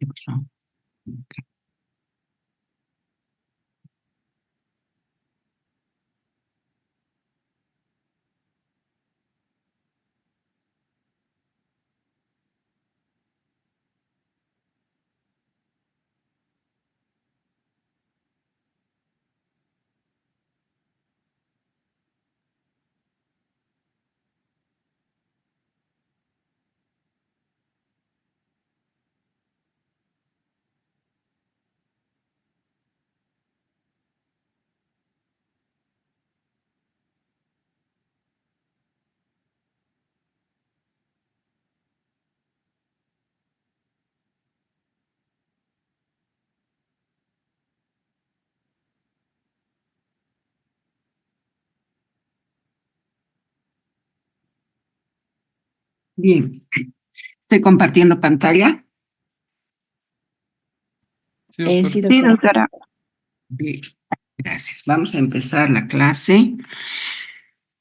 ¿Qué pasó? Bien, estoy compartiendo pantalla. Sí, doctora. Sí, doctora. Bien, gracias. Vamos a empezar la clase.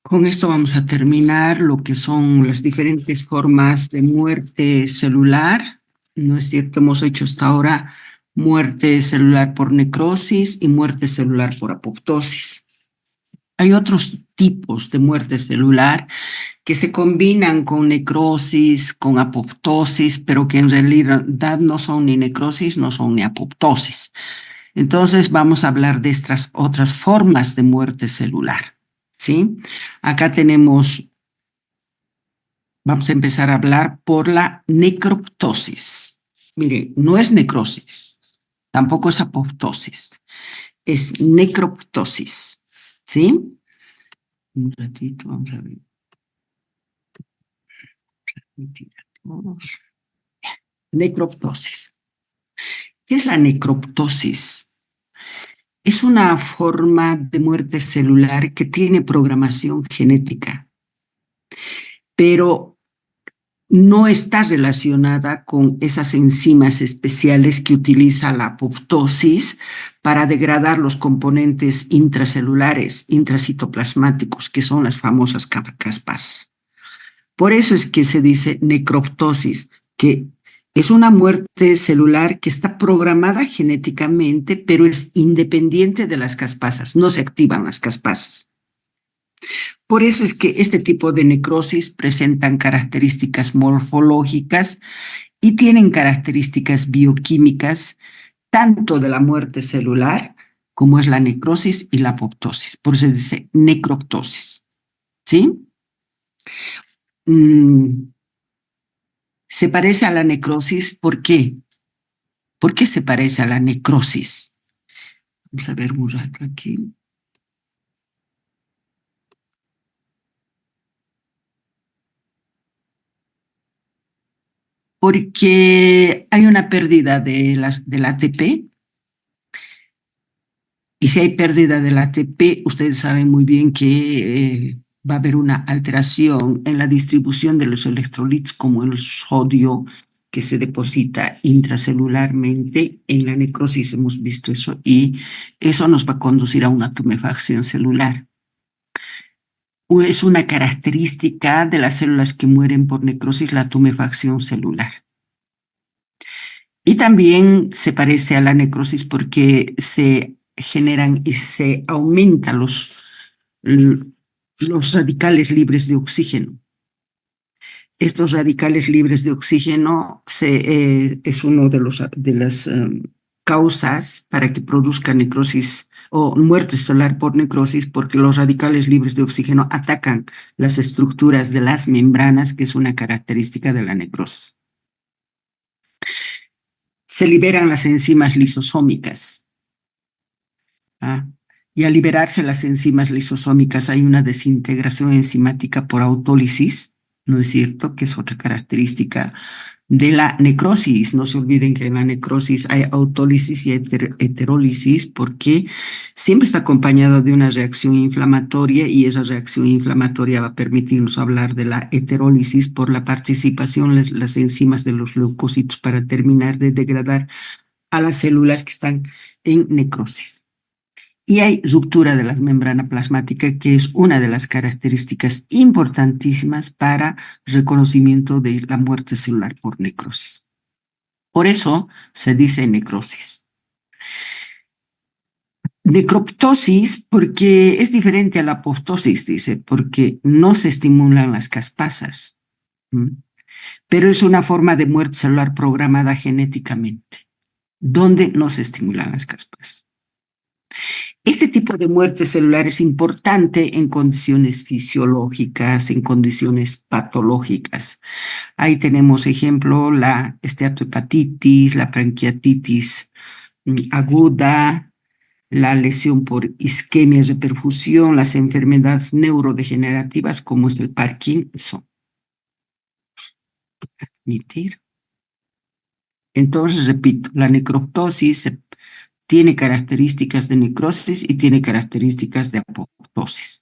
Con esto vamos a terminar lo que son las diferentes formas de muerte celular. ¿No es cierto? Hemos hecho hasta ahora muerte celular por necrosis y muerte celular por apoptosis. Hay otros tipos de muerte celular que se combinan con necrosis, con apoptosis, pero que en realidad no son ni necrosis, no son ni apoptosis. Entonces vamos a hablar de estas otras formas de muerte celular, ¿sí? Acá vamos a empezar a hablar por la necroptosis. Mire, no es necrosis, tampoco es apoptosis, es necroptosis, ¿sí? Un ratito, vamos a ver. Necroptosis. ¿Qué es la necroptosis? Es una forma de muerte celular que tiene programación genética, pero no está relacionada con esas enzimas especiales que utiliza la apoptosis para degradar los componentes intracelulares, intracitoplasmáticos, que son las famosas caspasas. Por eso es que se dice necroptosis, que es una muerte celular que está programada genéticamente, pero es independiente de las caspasas, no se activan las caspasas. Por eso es que este tipo de necrosis presentan características morfológicas y tienen características bioquímicas, tanto de la muerte celular como es la necrosis y la apoptosis. Por eso se dice necroptosis. ¿Sí? Se parece a la necrosis, ¿por qué? ¿Por qué se parece a la necrosis? Vamos a ver un rato aquí. Porque hay una pérdida del ATP, y si hay pérdida del ATP, ustedes saben muy bien que va a haber una alteración en la distribución de los electrolitos, como el sodio, que se deposita intracelularmente. En la necrosis hemos visto eso, y eso nos va a conducir a una tumefacción celular. Es una característica de las células que mueren por necrosis, la tumefacción celular. Y también se parece a la necrosis porque se generan y se aumentan los radicales libres de oxígeno. Estos radicales libres de oxígeno es uno de las causas para que produzca necrosis o muerte celular por necrosis, porque los radicales libres de oxígeno atacan las estructuras de las membranas, que es una característica de la necrosis. Se liberan las enzimas lisosómicas. Y al liberarse las enzimas lisosómicas hay una desintegración enzimática por autólisis, ¿no es cierto? Que es otra característica de la necrosis. No se olviden que en la necrosis hay autólisis y heterólisis, porque siempre está acompañada de una reacción inflamatoria, y esa reacción inflamatoria va a permitirnos hablar de la heterólisis por la participación de las enzimas de los leucocitos para terminar de degradar a las células que están en necrosis. Y hay ruptura de la membrana plasmática, que es una de las características importantísimas para reconocimiento de la muerte celular por necrosis. Por eso se dice necrosis. Necroptosis porque es diferente a la apoptosis, dice, porque no se estimulan las caspasas, pero es una forma de muerte celular programada genéticamente, donde no se estimulan las caspasas. Este tipo de muerte celular es importante en condiciones fisiológicas, en condiciones patológicas. Ahí tenemos ejemplo la esteatohepatitis, la pancreatitis aguda, la lesión por isquemia de perfusión, las enfermedades neurodegenerativas como es el Parkinson. Admitir. Entonces, repito, la necroptosis tiene características de necrosis y tiene características de apoptosis.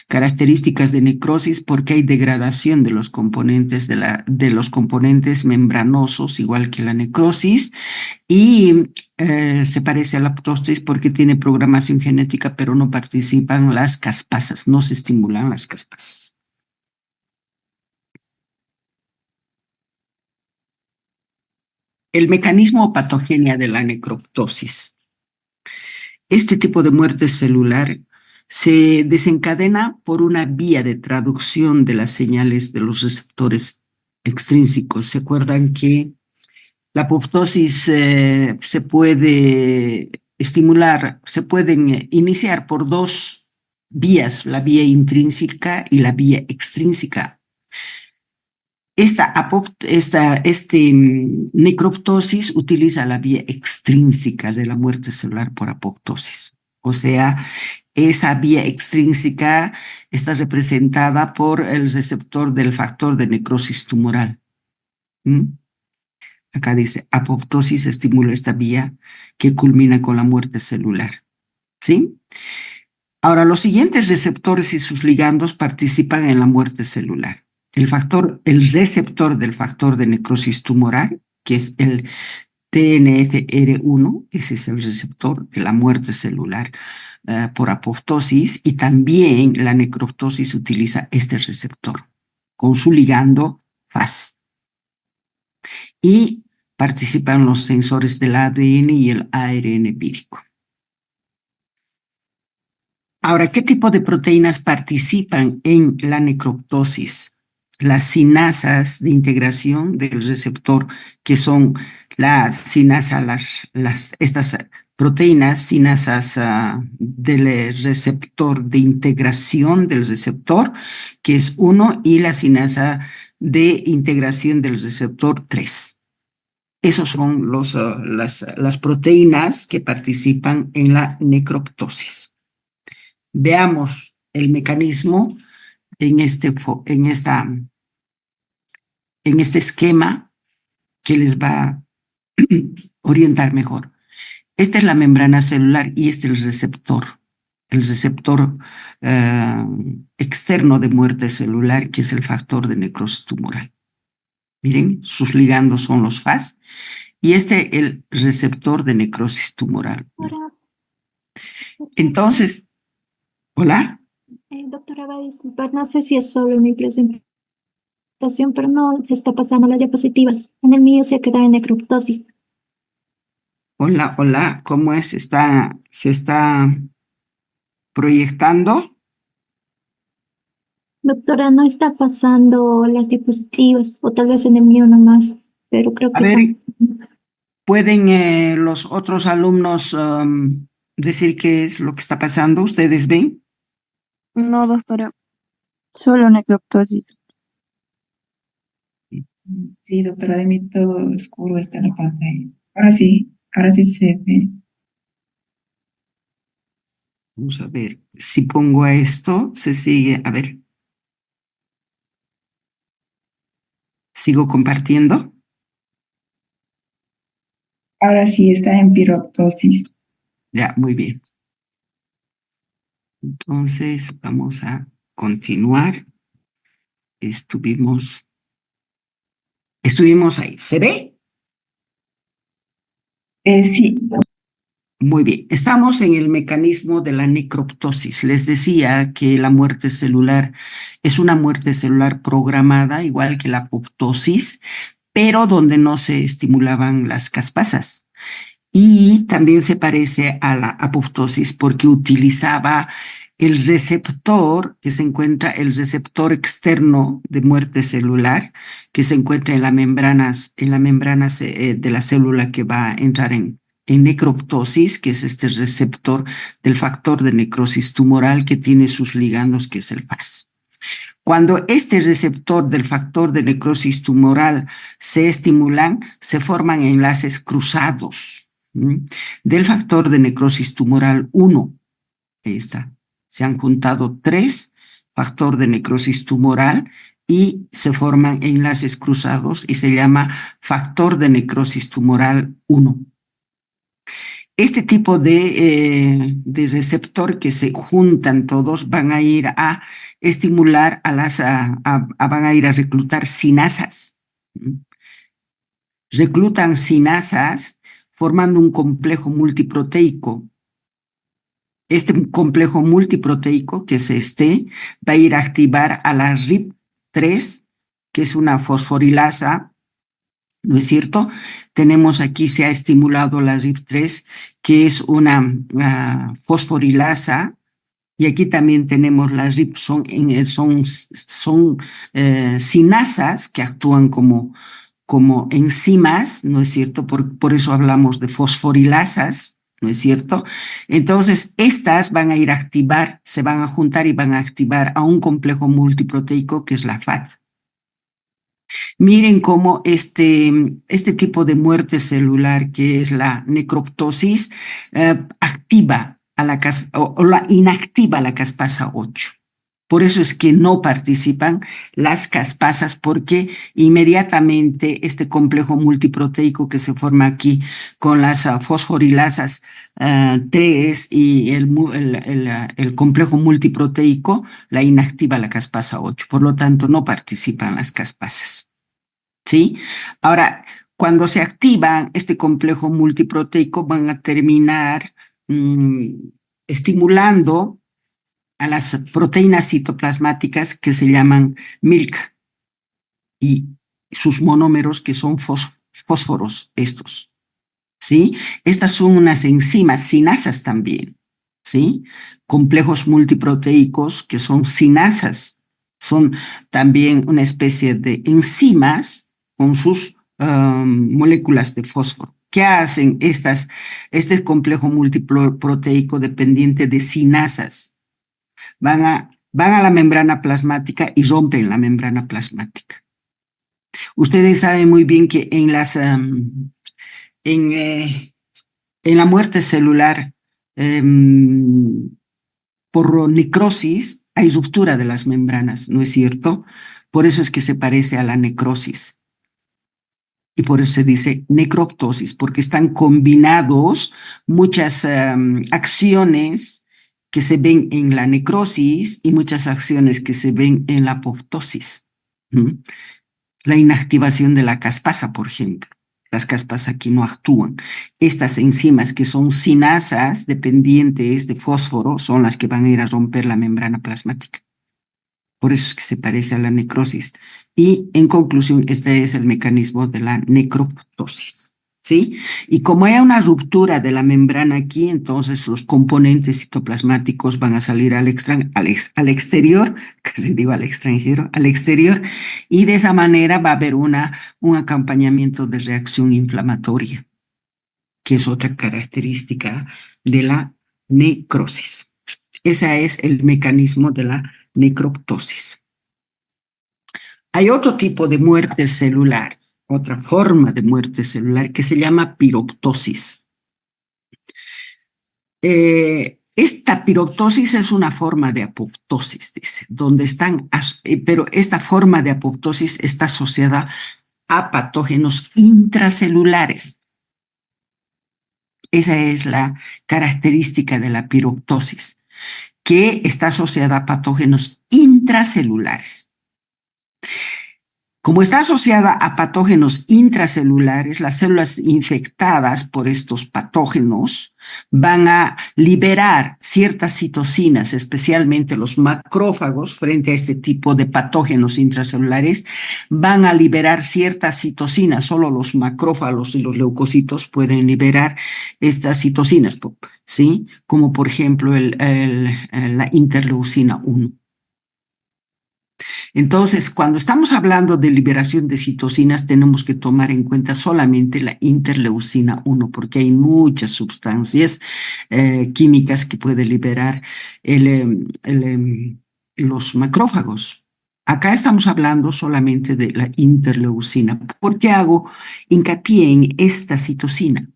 Características de necrosis porque hay degradación de los componentes de los componentes membranosos, igual que la necrosis, y se parece a la apoptosis porque tiene programación genética, pero no participan las caspasas, no se estimulan las caspasas. El mecanismo o patogenia de la necroptosis. Este tipo de muerte celular se desencadena por una vía de traducción de las señales de los receptores extrínsecos. ¿Se acuerdan que la apoptosis se puede estimular, se pueden iniciar por dos vías, la vía intrínseca y la vía extrínseca? Necroptosis utiliza la vía extrínseca de la muerte celular por apoptosis. O sea, esa vía extrínseca está representada por el receptor del factor de necrosis tumoral. Acá dice, apoptosis estimula esta vía que culmina con la muerte celular. ¿Sí? Ahora, los siguientes receptores y sus ligandos participan en la muerte celular. El receptor del factor de necrosis tumoral, que es el TNFR1, ese es el receptor de la muerte celular por apoptosis, y también la necroptosis utiliza este receptor con su ligando FAS. Y participan los sensores del ADN y el ARN vírico. Ahora, ¿qué tipo de proteínas participan en la necroptosis? Las sinasas de integración del receptor, que son la sinasa, estas proteínas, sinasas del receptor de integración del receptor, que es 1, y la sinasa de integración del receptor 3. Esos son las proteínas que participan en la necroptosis. Veamos el mecanismo en este esquema que les va a orientar mejor. Esta es la membrana celular y este es el receptor externo de muerte celular, que es el factor de necrosis tumoral. Miren, sus ligandos son los FAS y el receptor de necrosis tumoral. Entonces, ¿hola? Doctora, va a disculpar, no sé si es solo mi presentación, pero no se está pasando las diapositivas. En el mío se queda en necroptosis. Hola, ¿cómo es? ¿Se está proyectando? Doctora, no está pasando las diapositivas, o tal vez en el mío nomás, pero creo A que ver, ¿pueden los otros alumnos decir qué es lo que está pasando? ¿Ustedes ven? No, doctora, solo necroptosis. Sí, doctora, de mí todo oscuro está en la pantalla. Ahora sí se ve. Vamos a ver, si pongo a esto, se sigue, a ver. ¿Sigo compartiendo? Ahora sí está en piroptosis. Ya, muy bien. Entonces, vamos a continuar. Estuvimos ahí. ¿Se ve? Sí. Muy bien, estamos en el mecanismo de la necroptosis. Les decía que la muerte celular es una muerte celular programada, igual que la apoptosis, pero donde no se estimulaban las caspasas. Y también se parece a la apoptosis porque utilizaba el receptor el receptor externo de muerte celular, que se encuentra en la membrana de la célula que va a entrar en necroptosis, que es este receptor del factor de necrosis tumoral que tiene sus ligandos, que es el FAS. Cuando este receptor del factor de necrosis tumoral se estimulan, se forman enlaces cruzados del factor de necrosis tumoral 1. Ahí está. Se han juntado 3 factor de necrosis tumoral y se forman enlaces cruzados y se llama factor de necrosis tumoral 1. Este tipo de receptor que se juntan todos van a ir a estimular van a ir a reclutar sinasas. Reclutan sinasas formando un complejo multiproteico. Este complejo multiproteico que es va a ir a activar a la RIP3, que es una fosforilasa, ¿no es cierto? Tenemos aquí, se ha estimulado la RIP3, que es una fosforilasa, y aquí también tenemos las RIP, son sinasas que actúan como enzimas, ¿no es cierto? Por eso hablamos de fosforilasas, ¿no es cierto? Entonces, estas van a ir a activar, se van a juntar y van a activar a un complejo multiproteico que es la FAT. Miren cómo este tipo de muerte celular, que es la necroptosis, activa a la o la inactiva la caspasa 8. Por eso es que no participan las caspasas, porque inmediatamente este complejo multiproteico que se forma aquí con las fosforilasas 3 y el complejo multiproteico la inactiva la caspasa 8. Por lo tanto, no participan las caspasas. ¿Sí? Ahora, cuando se activan este complejo multiproteico, van a terminar estimulando a las proteínas citoplasmáticas que se llaman MILK y sus monómeros, que son fósforos estos, ¿sí? Estas son unas enzimas, sinasas también, ¿sí? Complejos multiproteicos que son sinasas, son también una especie de enzimas con sus moléculas de fósforo. ¿Qué hacen este complejo multiproteico dependiente de sinasas? Van a la membrana plasmática y rompen la membrana plasmática. Ustedes saben muy bien que en la muerte celular por necrosis hay ruptura de las membranas, ¿no es cierto? Por eso es que se parece a la necrosis. Y por eso se dice necroptosis, porque están combinados muchas acciones que se ven en la necrosis y muchas acciones que se ven en la apoptosis. La inactivación de la caspasa, por ejemplo. Las caspasas aquí no actúan. Estas enzimas que son sinasas dependientes de fósforo son las que van a ir a romper la membrana plasmática. Por eso es que se parece a la necrosis. Y en conclusión, este es el mecanismo de la necroptosis. ¿Sí? Y como hay una ruptura de la membrana aquí, entonces los componentes citoplasmáticos van a salir al exterior, casi digo al extranjero, al exterior, y de esa manera va a haber un acompañamiento de reacción inflamatoria, que es otra característica de la necrosis. Ese es el mecanismo de la necroptosis. Hay otro tipo de muerte celular, otra forma de muerte celular que se llama piroptosis. Esta piroptosis es una forma de apoptosis, dice, pero esta forma de apoptosis está asociada a patógenos intracelulares. Esa es la característica de la piroptosis, que está asociada a patógenos intracelulares. Como está asociada a patógenos intracelulares, las células infectadas por estos patógenos van a liberar ciertas citocinas, especialmente los macrófagos, frente a este tipo de patógenos intracelulares, van a liberar ciertas citocinas. Solo los macrófagos y los leucocitos pueden liberar estas citocinas, ¿sí? Como por ejemplo la interleucina 1. Entonces, cuando estamos hablando de liberación de citocinas, tenemos que tomar en cuenta solamente la interleucina 1, porque hay muchas sustancias químicas que puede liberar los macrófagos. Acá estamos hablando solamente de la interleucina. ¿Por qué hago hincapié en esta citocina?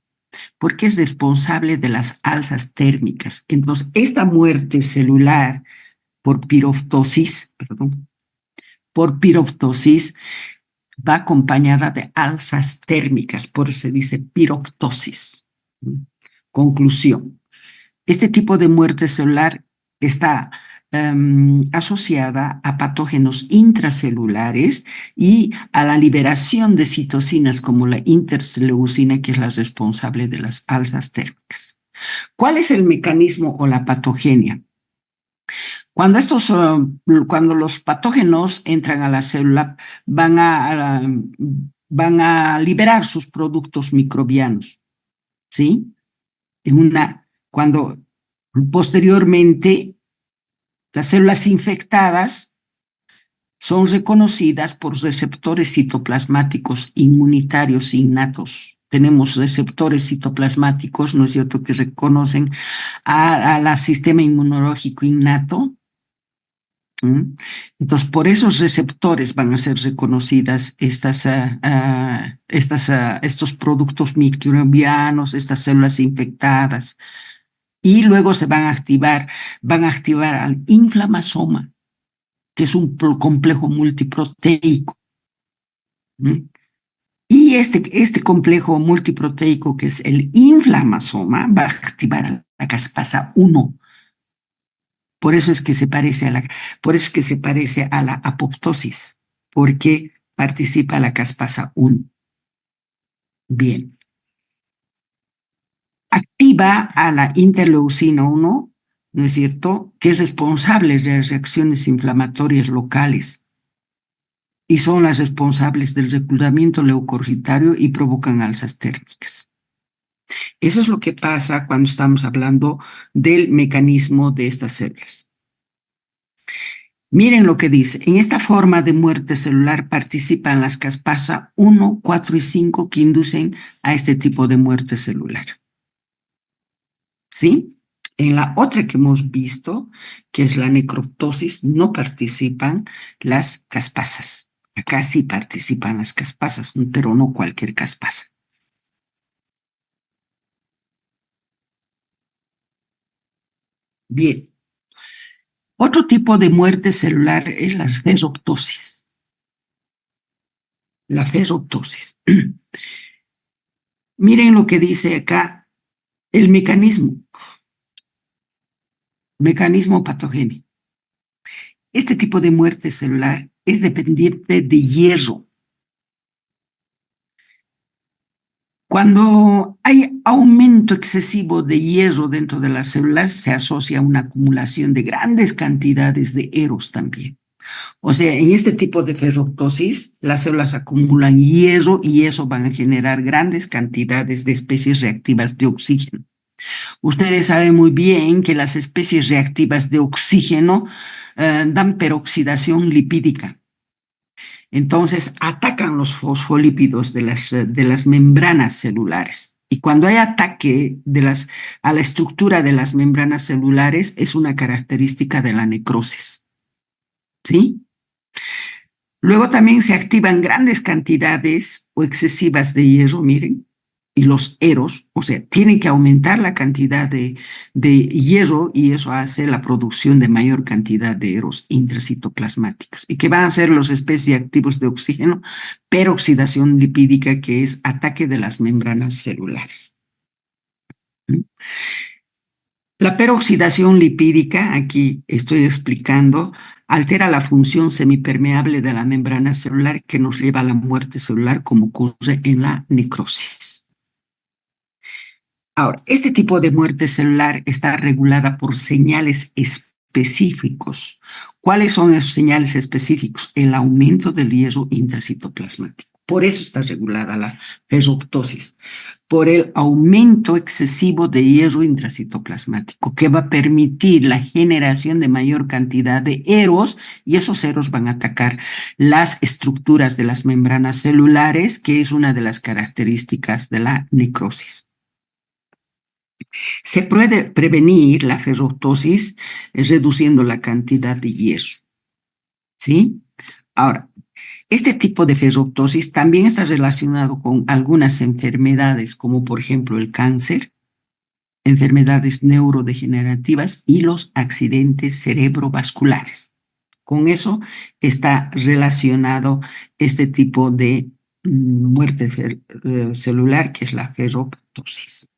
Porque es responsable de las alzas térmicas. Entonces, esta muerte celular por piroptosis, va acompañada de alzas térmicas, por eso se dice piroptosis. Conclusión. Este tipo de muerte celular está asociada a patógenos intracelulares y a la liberación de citocinas como la interleucina, que es la responsable de las alzas térmicas. ¿Cuál es el mecanismo o la patogenia? Cuando los patógenos entran a la célula, van a liberar sus productos microbianos, ¿sí? Cuando posteriormente las células infectadas son reconocidas por receptores citoplasmáticos inmunitarios innatos. Tenemos receptores citoplasmáticos, ¿no es cierto?, que reconocen al sistema inmunológico innato. Entonces, por esos receptores van a ser reconocidas estos productos microbianos, estas células infectadas, y luego se van a activar al inflamasoma, que es un complejo multiproteico. Y este complejo multiproteico, que es el inflamasoma, va a activar a la caspasa 1. Por eso es que se parece a la apoptosis, porque participa la caspasa 1. Bien. Activa a la interleucina 1, ¿no es cierto?, que es responsable de las reacciones inflamatorias locales y son las responsables del reclutamiento leucocitario y provocan alzas térmicas. Eso es lo que pasa cuando estamos hablando del mecanismo de estas células. Miren lo que dice. En esta forma de muerte celular participan las caspasa 1, 4 y 5 que inducen a este tipo de muerte celular. ¿Sí? En la otra que hemos visto, que es la necroptosis, no participan las caspasas. Acá sí participan las caspasas, pero no cualquier caspasa. Bien. Otro tipo de muerte celular es la ferroptosis. La ferroptosis. Miren lo que dice acá, el mecanismo patogénico. Este tipo de muerte celular es dependiente de hierro. Cuando hay aumento excesivo de hierro dentro de las células, se asocia a una acumulación de grandes cantidades de Eros también. O sea, en este tipo de ferroptosis, las células acumulan hierro y eso van a generar grandes cantidades de especies reactivas de oxígeno. Ustedes saben muy bien que las especies reactivas de oxígeno dan peroxidación lipídica. Entonces, atacan los fosfolípidos de las membranas celulares. Y cuando hay ataque a la estructura de las membranas celulares, es una característica de la necrosis. ¿Sí? Luego también se activan grandes cantidades o excesivas de hierro, miren, y los Eros, o sea, tienen que aumentar la cantidad de hierro y eso hace la producción de mayor cantidad de Eros intracitoplasmáticos. ¿Y qué van a hacer los especies activos de oxígeno? Peroxidación lipídica, que es ataque de las membranas celulares. La peroxidación lipídica, aquí estoy explicando, altera la función semipermeable de la membrana celular que nos lleva a la muerte celular, como ocurre en la necrosis. Ahora, este tipo de muerte celular está regulada por señales específicos. ¿Cuáles son esos señales específicos? El aumento del hierro intracitoplasmático. Por eso está regulada la ferroptosis, por el aumento excesivo de hierro intracitoplasmático, que va a permitir la generación de mayor cantidad de eros, y esos eros van a atacar las estructuras de las membranas celulares, que es una de las características de la necrosis. Se puede prevenir la ferroptosis reduciendo la cantidad de hierro, ¿sí? Ahora, este tipo de ferroptosis también está relacionado con algunas enfermedades, como por ejemplo el cáncer, enfermedades neurodegenerativas y los accidentes cerebrovasculares. Con eso está relacionado este tipo de muerte celular, que es la ferroptosis.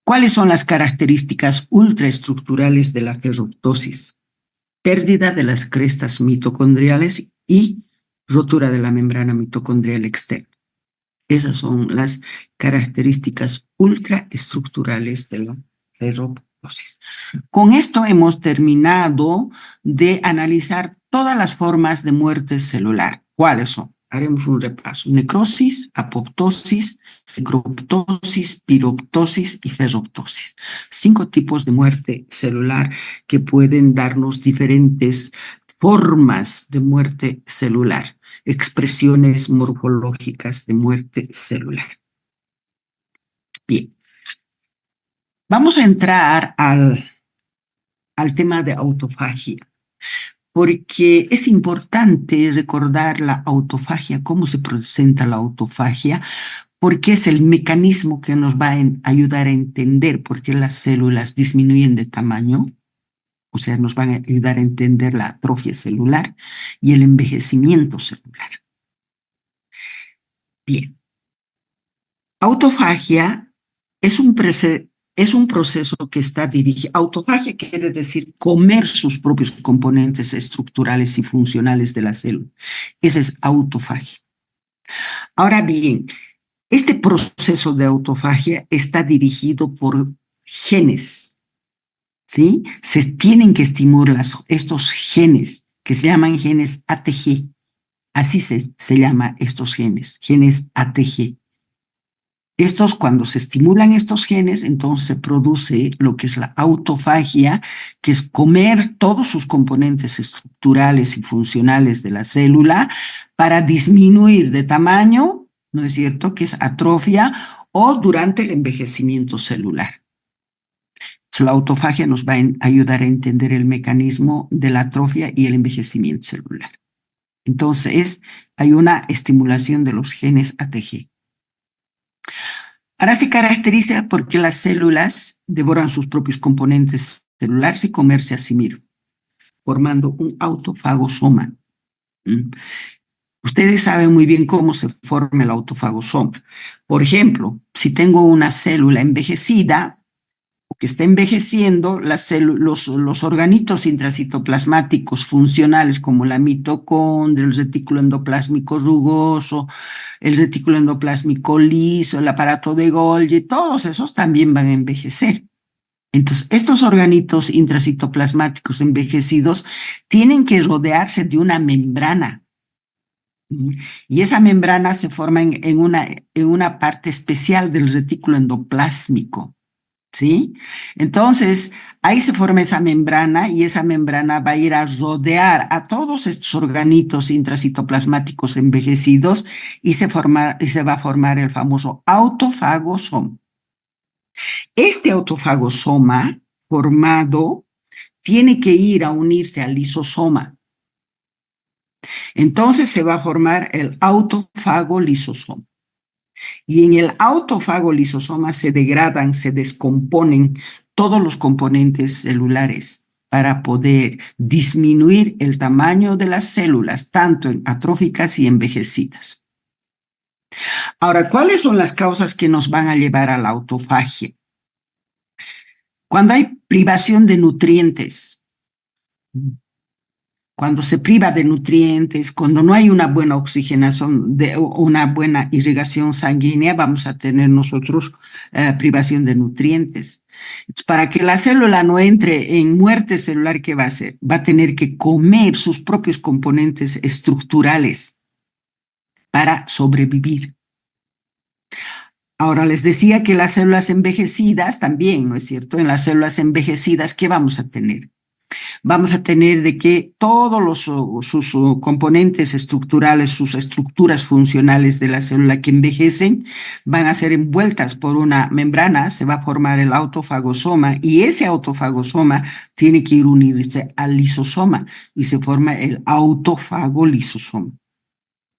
¿Cuáles son las características ultraestructurales de la ferroptosis? Pérdida de las crestas mitocondriales y rotura de la membrana mitocondrial externa. Esas son las características ultraestructurales de la ferroptosis. Con esto hemos terminado de analizar todas las formas de muerte celular. ¿Cuáles son? Haremos un repaso. Necrosis, apoptosis, necroptosis, piroptosis y ferroptosis. 5 tipos de muerte celular que pueden darnos diferentes formas de muerte celular, expresiones morfológicas de muerte celular. Bien, vamos a entrar al tema de autofagia, porque es importante recordar la autofagia, cómo se presenta la autofagia, porque es el mecanismo que nos va a ayudar a entender por qué las células disminuyen de tamaño, o sea, nos van a ayudar a entender la atrofia celular y el envejecimiento celular. Bien, autofagia es un proceso que está dirigido. Autofagia quiere decir comer sus propios componentes estructurales y funcionales de la célula. Esa es autofagia. Ahora bien, este proceso de autofagia está dirigido por genes, ¿sí? Se tienen que estimular estos genes, que se llaman genes ATG. Así se llama estos genes ATG. Cuando se estimulan estos genes, entonces se produce lo que es la autofagia, que es comer todos sus componentes estructurales y funcionales de la célula para disminuir de tamaño, ¿no es cierto?, que es atrofia, o durante el envejecimiento celular. La autofagia nos va a ayudar a entender el mecanismo de la atrofia y el envejecimiento celular. Entonces, hay una estimulación de los genes ATG. Ahora se caracteriza porque las células devoran sus propios componentes celulares y comerse a sí mismo, formando un autofagosoma. Ustedes saben muy bien cómo se forma el autofagosoma. Por ejemplo, si tengo una célula envejecida, que está envejeciendo, los organitos intracitoplasmáticos funcionales como la mitocondria, el retículo endoplásmico rugoso, el retículo endoplásmico liso, el aparato de Golgi, todos esos también van a envejecer. Entonces, estos organitos intracitoplasmáticos envejecidos tienen que rodearse de una membrana. Y esa membrana se forma en una parte especial del retículo endoplásmico, ¿sí? Entonces, ahí se forma esa membrana y esa membrana va a ir a rodear a todos estos organitos intracitoplasmáticos envejecidos y se va a formar el famoso autofagosoma. Este autofagosoma formado tiene que ir a unirse al lisosoma. Entonces se va a formar el autofagolisosoma. Y en el autofagolisosoma se degradan, se descomponen todos los componentes celulares para poder disminuir el tamaño de las células, tanto en atróficas y envejecidas. Ahora, ¿cuáles son las causas que nos van a llevar a la autofagia? Cuando hay privación de nutrientes, cuando se priva de nutrientes, cuando no hay una buena oxigenación, una buena irrigación sanguínea, vamos a tener nosotros privación de nutrientes. Para que la célula no entre en muerte celular, ¿qué va a hacer? Va a tener que comer sus propios componentes estructurales para sobrevivir. Ahora les decía que las células envejecidas también, ¿no es cierto? En las células envejecidas, ¿qué vamos a tener? Vamos a tener de que todos sus componentes estructurales, sus estructuras funcionales de la célula que envejecen van a ser envueltas por una membrana, se va a formar el autofagosoma y ese autofagosoma tiene que ir unirse al lisosoma y se forma el autofagolisosoma.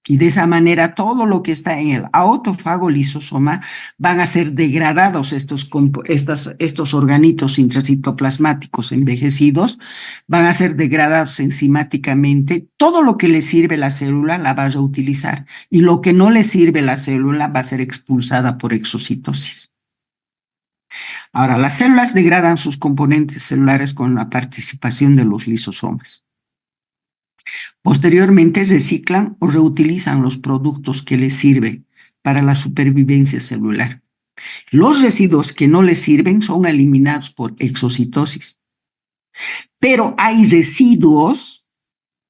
Y de esa manera todo lo que está en el autofagolisosoma van a ser degradados estos organitos intracitoplasmáticos envejecidos, van a ser degradados enzimáticamente. Todo lo que le sirve la célula la va a reutilizar y lo que no le sirve la célula va a ser expulsada por exocitosis. Ahora, las células degradan sus componentes celulares con la participación de los lisosomas. Posteriormente reciclan o reutilizan los productos que les sirven para la supervivencia celular. Los residuos que no les sirven son eliminados por exocitosis. Pero hay residuos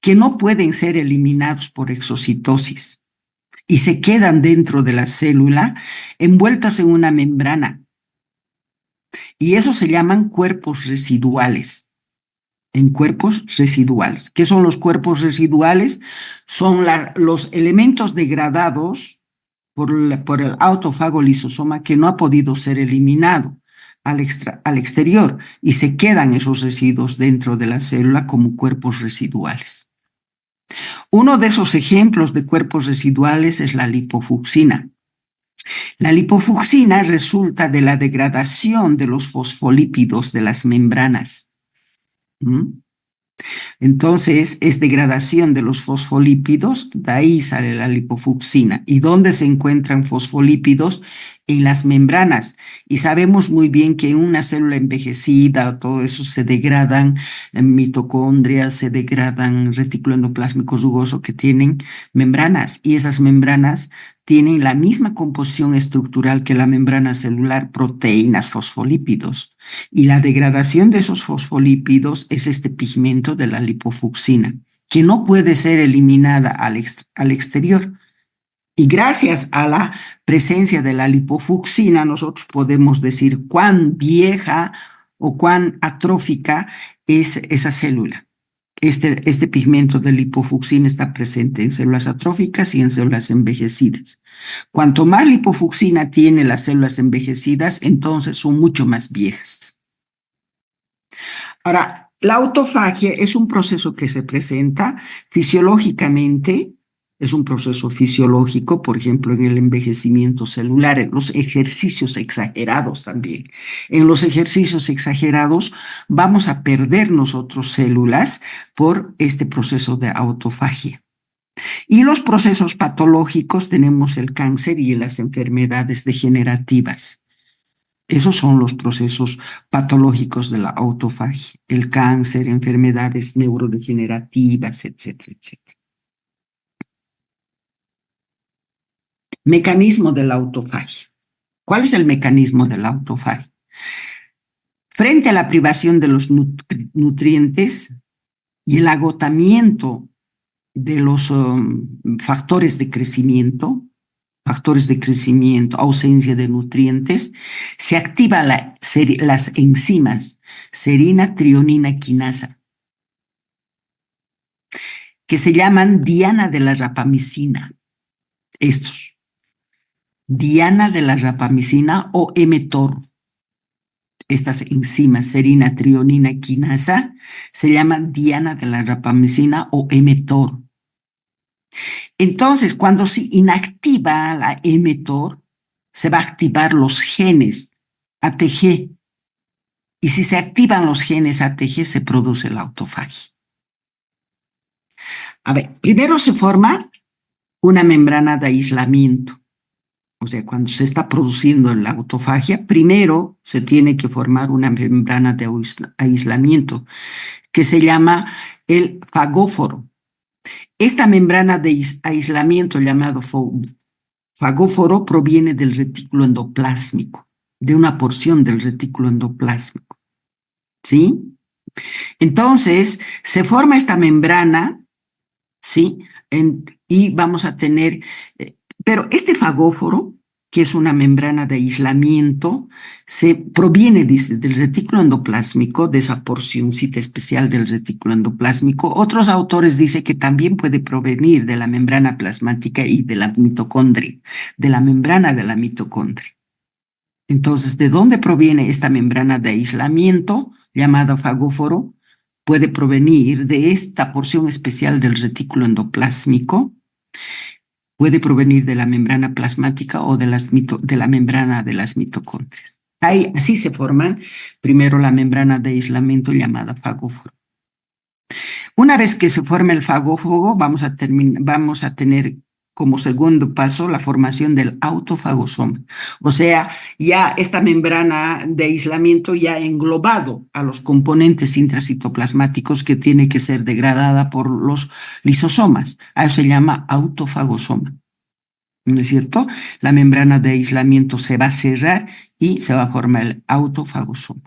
que no pueden ser eliminados por exocitosis y se quedan dentro de la célula envueltas en una membrana. Y eso se llaman cuerpos residuales. En cuerpos residuales. ¿Qué son los cuerpos residuales? Son los elementos degradados por el autofagolisosoma que no ha podido ser eliminado al exterior y se quedan esos residuos dentro de la célula como cuerpos residuales. Uno de esos ejemplos de cuerpos residuales es la lipofucsina. La lipofucsina resulta de la degradación de los fosfolípidos de las membranas. Entonces, es degradación de los fosfolípidos, de ahí sale la lipofucsina. ¿Y dónde se encuentran fosfolípidos? En las membranas. Y sabemos muy bien que en una célula envejecida, todo eso se degradan en mitocondrias, se degradan retículo endoplásmico rugoso que tienen membranas. Y esas membranas tienen la misma composición estructural que la membrana celular, proteínas, fosfolípidos. Y la degradación de esos fosfolípidos es este pigmento de la lipofucsina, que no puede ser eliminada al exterior. Y gracias a la presencia de la lipofucsina, nosotros podemos decir cuán vieja o cuán atrófica es esa célula. Este pigmento de lipofucsina está presente en células atróficas y en células envejecidas. Cuanto más lipofucsina tienen las células envejecidas, entonces son mucho más viejas. Ahora, la autofagia es un proceso que se presenta fisiológicamente. Es un proceso fisiológico, por ejemplo, en el envejecimiento celular, en los ejercicios exagerados también. En los ejercicios exagerados vamos a perder nosotros células por este proceso de autofagia. Y los procesos patológicos tenemos el cáncer y las enfermedades degenerativas. Esos son los procesos patológicos de la autofagia, el cáncer, enfermedades neurodegenerativas, etcétera, etcétera. Mecanismo de la autofagia. ¿Cuál es el mecanismo de la autofagia? Frente a la privación de los nutrientes y el agotamiento de los factores de crecimiento, ausencia de nutrientes, se activan las enzimas serina, trionina, quinasa, que se llaman diana de la rapamicina. Estos. Diana de la rapamicina o mTOR. Estas enzimas, serina, trionina, quinasa, se llaman diana de la rapamicina o mTOR. Entonces, cuando se inactiva la mTOR, se va a activar los genes ATG. Y si se activan los genes ATG, se produce la autofagia. A ver, primero se forma una membrana de aislamiento. o sea, cuando se está produciendo la autofagia, primero se tiene que formar una membrana de aislamiento que se llama el fagóforo. Esta membrana de aislamiento llamado fagóforo proviene del retículo endoplásmico, de una porción del retículo endoplásmico, ¿sí? Entonces, se forma esta membrana, ¿sí? Y vamos a tener, pero este fagóforo, que es una membrana de aislamiento, se proviene, dice, del retículo endoplásmico, de esa porcioncita especial del retículo endoplásmico. Otros autores dicen que también puede provenir de la membrana plasmática y de la mitocondria, de la membrana de la mitocondria. Entonces, ¿de dónde proviene esta membrana de aislamiento llamada fagóforo? Puede provenir de esta porción especial del retículo endoplásmico, puede provenir de la membrana plasmática o de la membrana de las mitocondrias. Así se forman primero la membrana de aislamiento llamada fagóforo. Una vez que se forma el fagóforo, vamos a tener como segundo paso la formación del autofagosoma. O sea, ya esta membrana de aislamiento ya ha englobado a los componentes intracitoplasmáticos que tiene que ser degradada por los lisosomas. A eso se llama autofagosoma. ¿No es cierto? La membrana de aislamiento se va a cerrar y se va a formar el autofagosoma.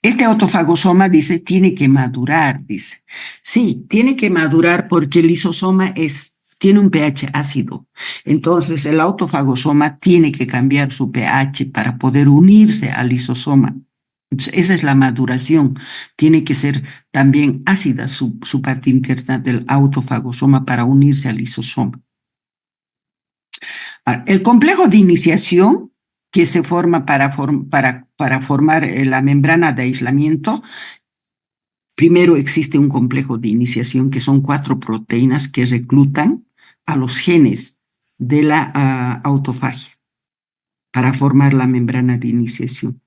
Este autofagosoma, dice, tiene que madurar, dice. Sí, tiene que madurar porque el lisosoma tiene un pH ácido. Entonces, el autofagosoma tiene que cambiar su pH para poder unirse al lisosoma. Entonces, esa es la maduración. Tiene que ser también ácida su parte interna del autofagosoma para unirse al lisosoma. El complejo de iniciación que se forma para formar la membrana de aislamiento, primero existe un complejo de iniciación que son 4 proteínas que reclutan a los genes de la autofagia para formar la membrana de iniciación.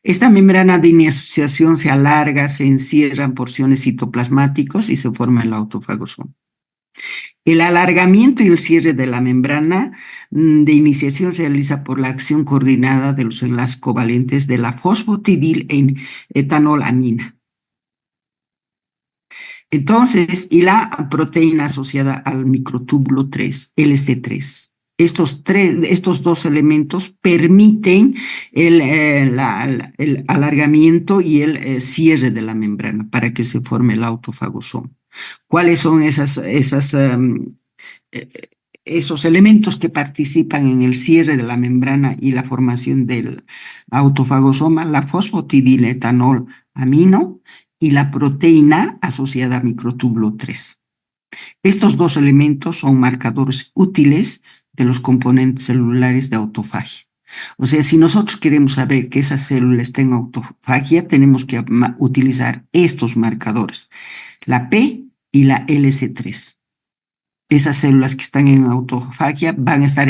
Esta membrana de iniciación se alarga, se encierran porciones citoplasmáticos y se forma el autofagosoma. El alargamiento y el cierre de la membrana de iniciación se realiza por la acción coordinada de los enlaces covalentes de la fosfatidil en etanolamina. Entonces, y la proteína asociada al microtúbulo 3, LC3. Estos dos elementos permiten el alargamiento y el cierre de la membrana para que se forme el autofagosoma. ¿Cuáles son esos elementos que participan en el cierre de la membrana y la formación del autofagosoma? La fosfatidiletaноlamino y la proteína asociada a microtúbulo 3. Estos dos elementos son marcadores útiles de los componentes celulares de autofagia. O sea, si nosotros queremos saber que esa célula está en autofagia, tenemos que utilizar estos marcadores, la P y la LC3. Esas células que están en autofagia van a estar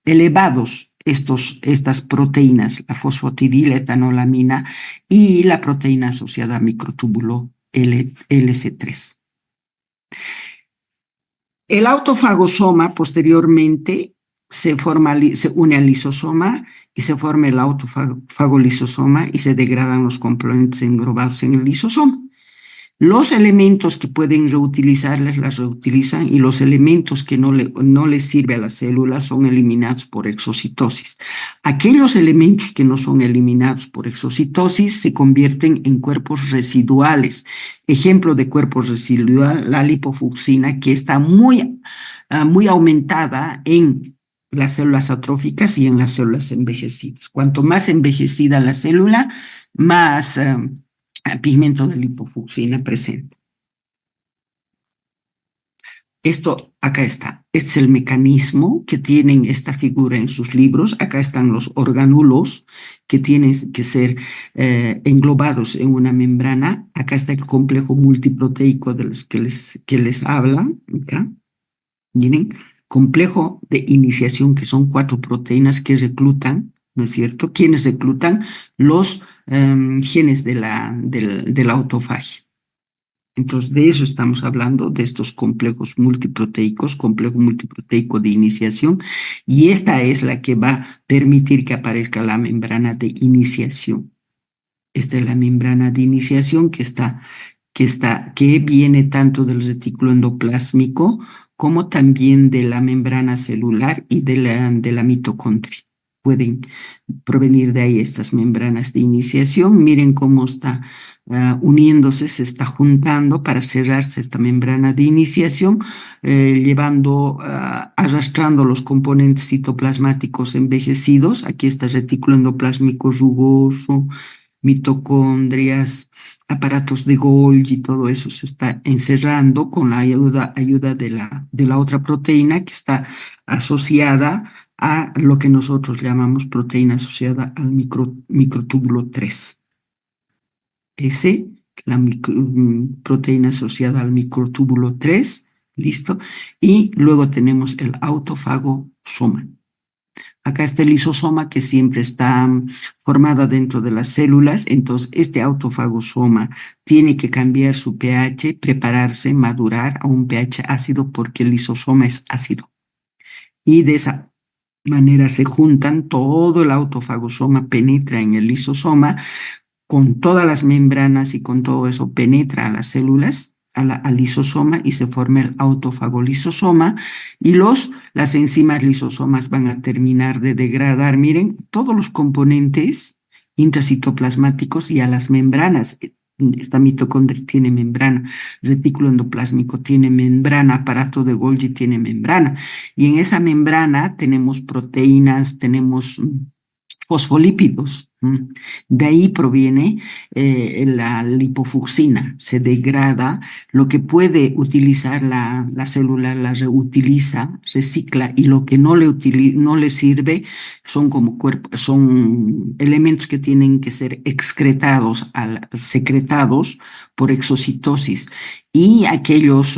elevados estas proteínas, la fosfatidiletaноlamina y la proteína asociada a microtúbulo LC3. El autofagosoma posteriormente se une al lisosoma y se forma el autofagolisosoma y se degradan los componentes englobados en el lisosoma. Los elementos que pueden reutilizarlas las reutilizan y los elementos que no les sirve a la célula son eliminados por exocitosis. Aquellos elementos que no son eliminados por exocitosis se convierten en cuerpos residuales. Ejemplo de cuerpos residual, la lipofucsina, que está muy aumentada en las células atróficas y en las células envejecidas. Cuanto más envejecida la célula, más pigmento de lipofucsina presente. Esto acá está. Este es el mecanismo que tienen esta figura en sus libros. Acá están los orgánulos que tienen que ser englobados en una membrana. Acá está el complejo multiproteico de los que les habla. Acá. Miren, complejo de iniciación, que son 4 proteínas que reclutan, ¿no es cierto? ¿Quiénes reclutan? Los genes de la autofagia. Entonces, de eso estamos hablando, de estos complejos multiproteicos, complejo multiproteico de iniciación, y esta es la que va a permitir que aparezca la membrana de iniciación. Esta es la membrana de iniciación que viene tanto del retículo endoplásmico como también de la membrana celular y de la mitocondria. Pueden provenir de ahí estas membranas de iniciación. Miren cómo está uniéndose, se está juntando para cerrarse esta membrana de iniciación, arrastrando los componentes citoplasmáticos envejecidos. Aquí está el retículo endoplásmico rugoso, mitocondrias, aparatos de Golgi, todo eso se está encerrando con la ayuda de la otra proteína que está asociada a lo que nosotros llamamos proteína asociada al microtúbulo 3. Proteína asociada al microtúbulo 3, listo. Y luego tenemos el autofagosoma. Acá está el lisosoma que siempre está formada dentro de las células, entonces este autofagosoma tiene que cambiar su pH, prepararse, madurar a un pH ácido porque el lisosoma es ácido. Y de esa manera se juntan, todo el autofagosoma penetra en el lisosoma, con todas las membranas y con todo eso penetra a las células, al lisosoma y se forma el autofagolisosoma y las enzimas lisosomas van a terminar de degradar, miren, todos los componentes intracitoplasmáticos y a las membranas. Esta mitocondria tiene membrana, retículo endoplásmico tiene membrana, aparato de Golgi tiene membrana y en esa membrana tenemos proteínas, tenemos fosfolípidos. De ahí proviene la lipofucsina, se degrada, lo que puede utilizar la célula la reutiliza, recicla, y lo que no le sirve son elementos que tienen que ser excretados, secretados por exocitosis. Y aquellos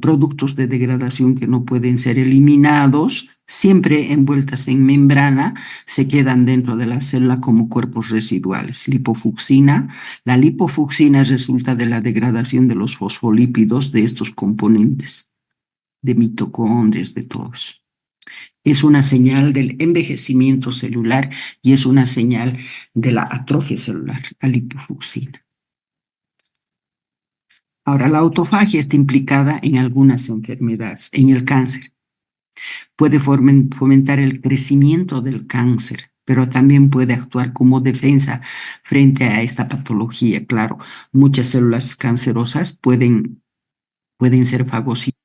productos de degradación que no pueden ser eliminados, siempre envueltas en membrana, se quedan dentro de la célula como cuerpos residuales. Lipofucsina. La lipofucsina resulta de la degradación de los fosfolípidos de estos componentes, de mitocondrias, de todos. Es una señal del envejecimiento celular y es una señal de la atrofia celular, la lipofucsina. Ahora, la autofagia está implicada en algunas enfermedades, en el cáncer. Puede fomentar el crecimiento del cáncer, pero también puede actuar como defensa frente a esta patología. Claro, muchas células cancerosas pueden ser fagocitadas